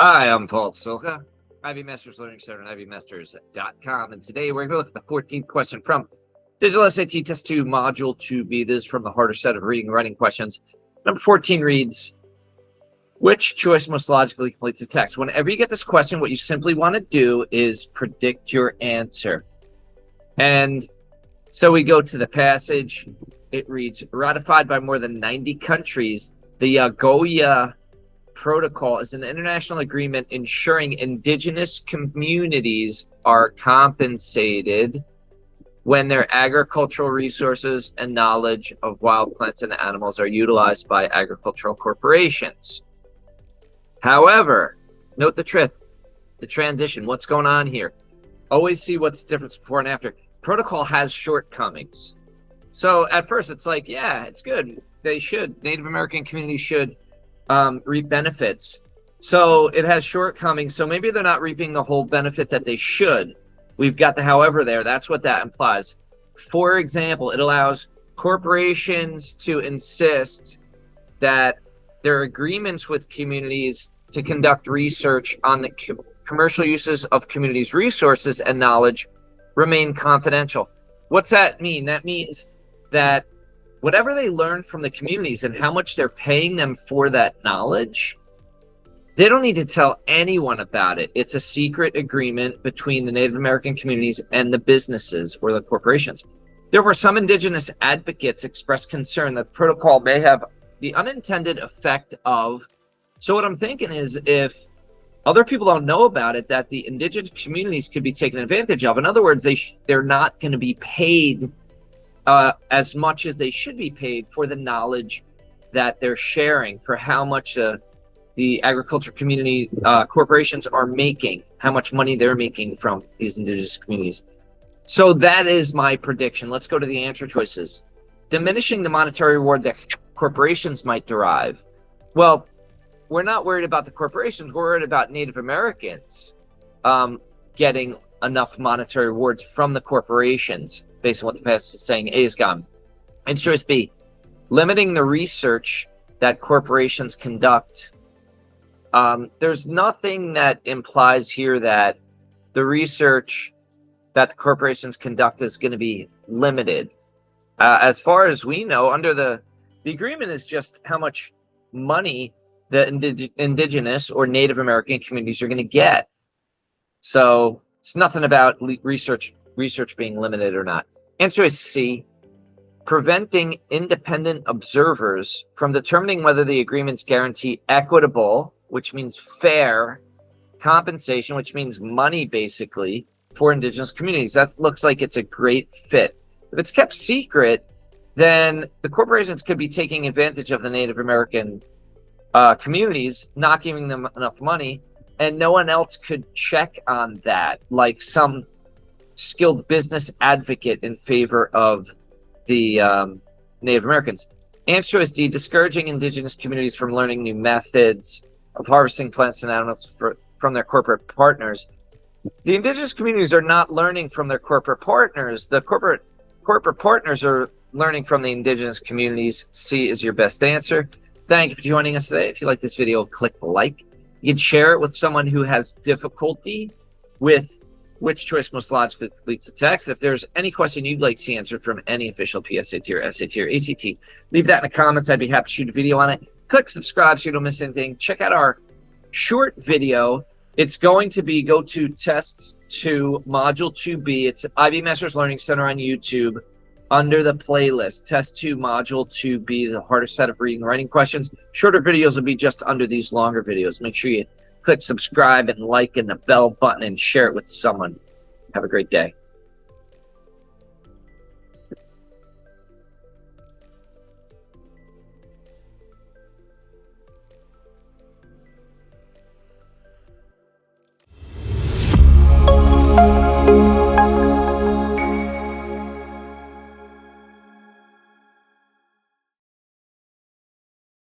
Hi, I'm Paul Psolka, Ivy Masters Learning Center and ivymasters.com. And today we're going to look at the 14th question from Digital SAT Test 2, Module 2B. This is from the harder set of reading and writing questions. Number 14 reads, which choice most logically completes the text? Whenever you get this question, what you simply want to do is predict your answer. And so we go to the passage. It reads, ratified by more than 90 countries, the Nagoya Protocol is an international agreement ensuring indigenous communities are compensated when their agricultural resources and knowledge of wild plants and animals are utilized by agricultural corporations. However, note the transition. What's going on here? Always see what's the difference before and after. Protocol has shortcomings. So at first it's like, yeah, it's good. They should. Native American communities should reap benefits. So it has shortcomings. So maybe they're not reaping the whole benefit that they should. We've got the however there. That's what that implies. For example, it allows corporations to insist that their agreements with communities to conduct research on the commercial uses of communities' resources and knowledge remain confidential. What's that mean? That means that whatever they learn from the communities and how much they're paying them for that knowledge, they don't need to tell anyone about it. It's a secret agreement between the Native American communities and the businesses or the corporations. Therefore, some indigenous advocates express concern that the protocol may have the unintended effect of, so what I'm thinking is if other people don't know about it, that the indigenous communities could be taken advantage of. In other words, they're not going to be paid as much as they should be paid for the knowledge that they're sharing, for how much the agriculture community corporations are making, how much money they're making from these indigenous communities. So that is my prediction. Let's go to the answer choices. Diminishing the monetary reward that corporations might derive. Well, we're not worried about the corporations. We're worried about Native Americans getting enough monetary rewards from the corporations, based on what the passage is saying. A is gone. And choice B, limiting the research that corporations conduct. There's nothing that implies here that the research that the corporations conduct is going to be limited. As far as we know, under the agreement is just how much money the indigenous or Native American communities are going to get. So it's nothing about research being limited or not. Answer is C, preventing independent observers from determining whether the agreements guarantee equitable, which means fair, compensation, which means money basically, for indigenous communities. That looks like it's a great fit. If it's kept secret, then the corporations could be taking advantage of the Native American communities, not giving them enough money, and no one else could check on that, like some skilled business advocate in favor of the Native Americans. Answer is D, discouraging indigenous communities from learning new methods of harvesting plants and animals from their corporate partners. The indigenous communities are not learning from their corporate partners. The corporate partners are learning from the indigenous communities. C is your best answer. Thank you for joining us today. If you like this video, click like. You can share it with someone who has difficulty with which choice most logically completes the text. If there's any question you'd like to see answered from any official PSAT or SAT or ACT, leave that in the comments. I'd be happy to shoot a video on it. Click subscribe so you don't miss anything. Check out our short video. It's going to be go to Test 2, Module 2B. It's Ivy Masters Learning Center on YouTube. Under the playlist, Test 2, Module 2B, the harder set of reading and writing questions. Shorter videos will be just under these longer videos. Make sure you click subscribe and like and the bell button and share it with someone. Have a great day.